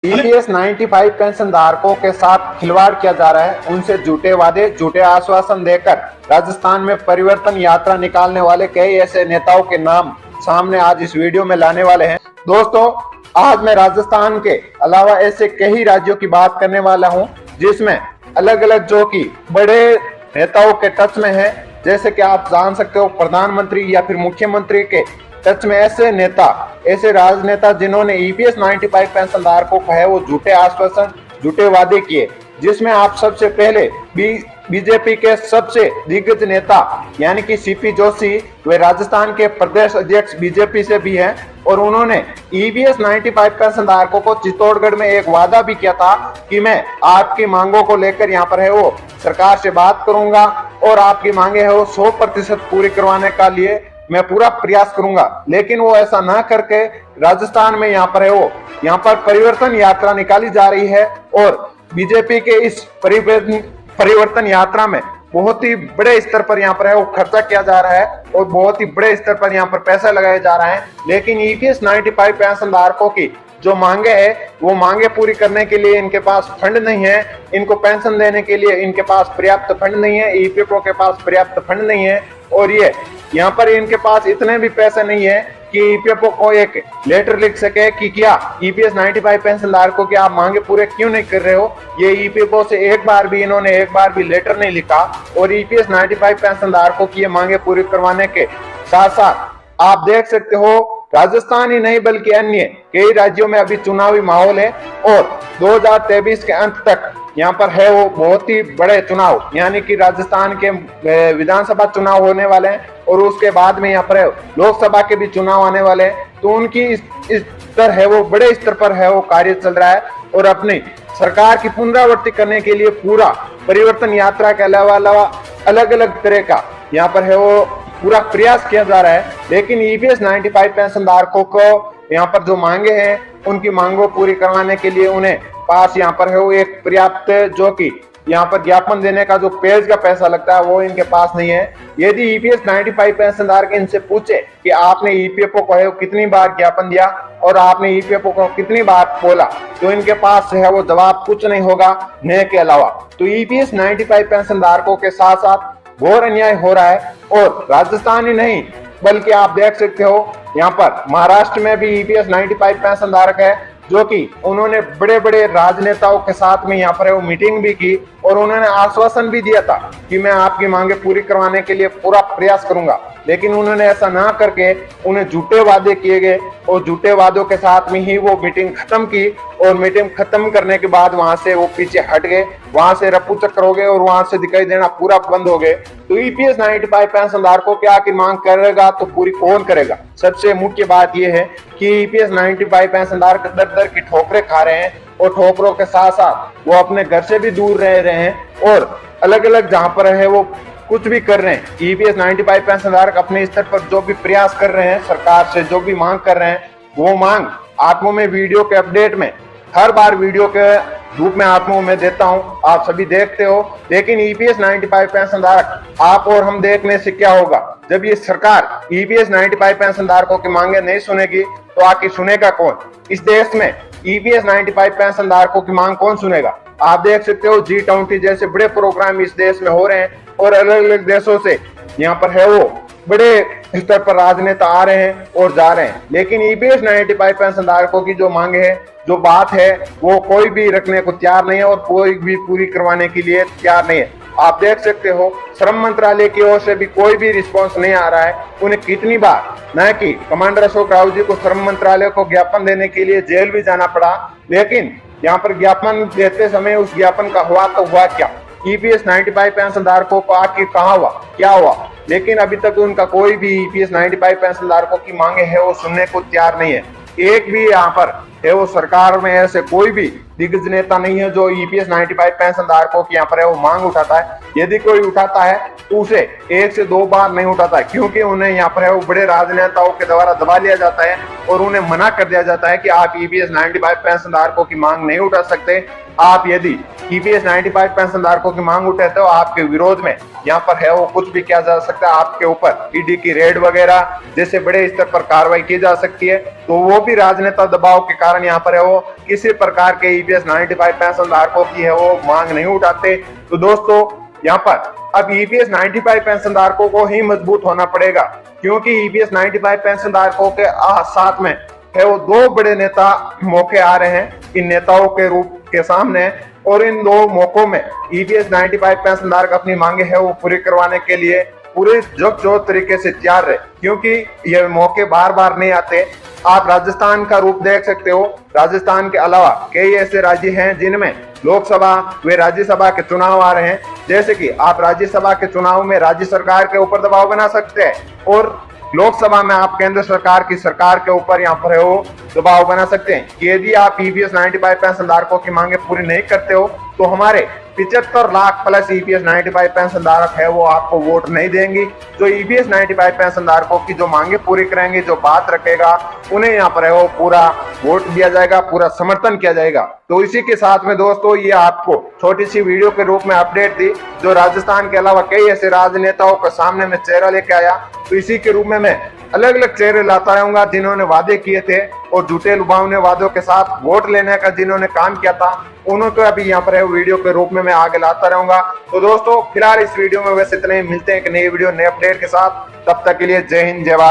EPS 95 pension धारकों के साथ खिलवाड़ किया जा रहा है। उनसे झूठे वादे, झूठे आश्वासन देकर राजस्थान में परिवर्तन यात्रा निकालने वाले कई ऐसे नेताओं के नाम सामने आज इस वीडियो में लाने वाले हैं। दोस्तों, आज मैं राजस्थान के अलावा ऐसे कई राज्यों की बात करने वाला हूं जिसमें अलग अलग जो कि बड़े नेताओं के टच में है। जैसे कि आप जान सकते हो, प्रधानमंत्री या फिर मुख्यमंत्री के टच में ऐसे नेता, ऐसे राजनेता जिन्होंने ईपीएस 95 पेंशन धारकों को है वो झूठे आश्वासन, झूठे वादे किए। जिसमें आप सबसे पहले बीजेपी के सबसे दिग्गज नेता यानी कि सीपी जोशी, वे राजस्थान के प्रदेश अध्यक्ष बीजेपी से भी हैं और उन्होंने ईपीएस 95 पेंशन धारकों को चित्तौड़गढ़ में एक वादा भी किया था कि मैं आपकी मांगों को लेकर यहाँ पर है वो सरकार से बात करूंगा और आपकी मांगे है वो 100% पूरी करवाने का लिए मैं पूरा प्रयास करूंगा। लेकिन वो ऐसा ना करके राजस्थान में यहाँ पर परिवर्तन यात्रा निकाली जा रही है और बीजेपी के इस परिवर्तन यात्रा में बहुत ही बड़े स्तर पर यहाँ पर है वो खर्चा किया जा रहा है और बहुत ही बड़े स्तर पर यहाँ पर पैसा लगाया जा रहा है। लेकिन ईपीएस 95 पेंशन धारकों की जो मांगे है वो मांगे पूरी करने के लिए इनके पास फंड नहीं है, इनको पेंशन देने के लिए इनके पास पर्याप्त फंड नहीं है, ईपीएफओ के पास पर्याप्त फंड नहीं है और ये यहाँ पर इनके पास इतने भी पैसे नहीं है कि ईपीएफओ को एक लेटर लिख सके कि क्या ईपीएस 95 पेंशन धारकों की आप मांगे पूरे क्यों नहीं कर रहे हो। ये ईपीएफओ से एक बार भी लेटर नहीं लिखा और ईपीएस 95 पेंशन धारकों की ये मांगे पूरी करवाने के साथ साथ आप देख सकते हो राजस्थान ही नहीं बल्कि अन्य कई राज्यों में अभी चुनावी माहौल है और 2023 के अंत तक यहाँ पर है वो बहुत ही बड़े चुनाव यानी कि राजस्थान के विधानसभा चुनाव होने वाले हैं और उसके बाद में यहाँ पर लोकसभा के भी चुनाव आने वाले हैं। तो उनकी इस स्तर है वो बड़े स्तर पर है वो कार्य चल रहा है और अपनी सरकार की पुनरावृत्ति करने के लिए पूरा परिवर्तन यात्रा के अलावा अलग अलग तरह का यहाँ पर है वो पूरा प्रयास किया जा रहा है। लेकिन ईपीएस 95 पेंशन धारकों को यहाँ पर जो मांगे हैं उनकी मांगों पूरी करवाने के लिए उन्हें पास यहाँ पर है वो एक पर्याप्त जो कि यहाँ पर ज्ञापन देने का जो पेज का पैसा लगता है वो इनके पास नहीं है। यदि ईपीएस 95 पेंशन धारक इनसे पूछे कि आपने ईपीएफओ को है कितनी बार ज्ञापन दिया और आपने ईपीएफओ को कितनी बार बोला तो इनके पास है वो जवाब कुछ नहीं होगा न के अलावा। तो ईपीएस 95 पेंशन धारकों के साथ साथ घोर अन्याय हो रहा है और राजस्थान ही नहीं बल्कि आप देख सकते हो यहाँ पर महाराष्ट्र में भी ईपीएस 95 पेंशन धारक है जो कि उन्होंने बड़े बड़े राजनेताओं के साथ में यहाँ पर वो मीटिंग भी की और उन्होंने आश्वासन भी दिया था कि मैं आपकी मांगे पूरी करवाने के लिए पूरा प्रयास करूंगा। लेकिन उन्होंने ऐसा ना करके उन्हें झूठे वादे किए गए और झूठे वादों के साथ में ही वो मीटिंग खत्म की और मीटिंग खत्म करने के बाद वहां से वो पीछे हट गए, वहां से रफू चक्कर हो गए और वहां से दिखाई देना पूरा बंद हो गए। तो ईपीएस 95 पेंशन धारकों की आखिर मांग करेगा तो पूरी कौन करेगा। सबसे मुख्य बात यह है कि ईपीएस 95 पेंशन धारक दर दर की ठोकरें खा रहे हैं और ठोकरों के साथ साथ वो अपने घर से भी दूर रह रहे हैं और अलग अलग जहां पर है वो कुछ भी कर रहे हैं। ईपीएस 95 पेंशन धारक अपने स्तर पर जो भी प्रयास कर रहे हैं, सरकार से जो भी मांग कर रहे हैं वो मांग आपको मैं वीडियो के अपडेट में हर बार वीडियो के रूप में आपको मैं देता हूं, आप सभी देखते हो। लेकिन ईपीएस 95 पेंशन धारक आप और हम देखने से क्या होगा। जब ये सरकार ईपीएस 95 पेंशन धारकों की मांगे नहीं सुनेगी तो आखिर सुनेगा कौन। इस देश में ईपीएस 95 पेंशन धारकों की मांग कौन सुनेगा। आप देख सकते हो G20 जैसे बड़े प्रोग्राम इस देश में हो रहे हैं और अलग अलग देशों से यहाँ पर है वो बड़े स्तर पर राजनेता आ रहे हैं और जा रहे हैं। लेकिन ईपीएस 95 पेंशन धारकों की जो मांगे है, जो बात है, वो कोई भी रखने को तैयार नहीं है और कोई भी पूरी करवाने के लिए तैयार नहीं है। आप देख सकते हो श्रम मंत्रालय की ओर से भी कोई भी रिस्पॉन्स नहीं आ रहा है। उन्हें कितनी बार न कि कमांडर अशोक राव जी को श्रम मंत्रालय को ज्ञापन देने के लिए जेल भी जाना पड़ा, लेकिन यहाँ पर ज्ञापन देते समय उस ज्ञापन का हुआ तो हुआ क्या। ईपीएस 95 पेंशन धारकों को आखिर कहाँ हुआ, क्या हुआ। लेकिन अभी तक उनका कोई भी ईपीएस 95 पेंशन धारकों की मांगे है वो सुनने को तैयार नहीं है। एक भी यहाँ पर है वो सरकार में ऐसे कोई भी दिग्गज नेता नहीं है जो ईपीएस 95 पेंशन धारकों की यहाँ पर है वो मांग उठाता है। यदि कोई उठाता है तो उसे 1 से 2 बार नहीं उठाता है, क्योंकि उन्हें यहाँ पर है वो बड़े राजनेताओं के द्वारा दबा लिया जाता है और उन्हें मना कर दिया जाता है कि आप ईपीएस 95 पेंशन धारकों की मांग नहीं उठा सकते। आप यदि ईपीएस 95 पेंशन धारकों की मांग उठाते हो आपके विरोध में यहाँ पर है वो कुछ भी किया जा सकता है, आपके ऊपर ईडी की रेड वगैरह जैसे बड़े स्तर पर कार्रवाई की जा सकती है। तो वो भी राजनेता दबाव के कारण यहाँ पर है वो किसी प्रकार के ईपीएस 95 पेंशन धारकों की है वो मांग नहीं उठाते। तो दोस्तों यहाँ पर अब ईपीएस 95 पेंशन धारकों को ही मजबूत होना पड़ेगा, क्योंकि ईपीएस 95 पेंशन धारकों के साथ में है वो 2 बड़े नेता मौके आ रहे हैं इन नेताओं के रूप के सामने, और इन 2 मौकों में ईपीएस 95 पेंशन धारक अपनी मांगे है वो पूरी करवाने के लिए पूरे जगजोत तरीके से तैयार रहे, क्योंकि ये मौके बार बार नहीं आते। आप राजस्थान का रूप देख सकते हो, राजस्थान के अलावा कई ऐसे राज्य हैं जिनमें लोकसभा व राज्यसभा के चुनाव आ रहे हैं। जैसे कि आप राज्यसभा के चुनाव में राज्य सरकार के ऊपर दबाव बना सकते हैं और लोकसभा में आप केंद्र सरकार की सरकार के ऊपर यहाँ पर है वो दबाव बना सकते हैं कि यदि आप ईपीएस 95 पेंशन धारकों की मांगे पूरी नहीं करते हो तो हमारे 75 लाख प्लस ईपीएस 95 पेंशन धारक है वो आपको वोट नहीं देंगी। जो ईपीएस 95 पेंशन धारकों की जो मांगे पूरी करेंगे, जो बात रखेगा, उन्हें यहाँ पर है वो पूरा वोट दिया जाएगा, पूरा समर्थन किया जाएगा। तो इसी के साथ में दोस्तों ये आपको छोटी सी वीडियो के रूप में अपडेट दी जो राजस्थान के अलावा कई ऐसे राजनेताओं के सामने में चेहरा लेके आया। तो इसी के रूप में मैं अलग अलग चेहरे लाता रहूंगा जिन्होंने वादे किए थे और झूठे लुभावने वादों के साथ वोट लेने का जिन्होंने काम किया था, उनको अभी यहाँ पर है वीडियो के रूप में मैं आगे लाता रहूंगा। तो दोस्तों फिलहाल इस वीडियो में वैसे इतने ही, मिलते हैं एक नई वीडियो नए अपडेट के साथ। तब तक के लिए जय हिंद जय भारत।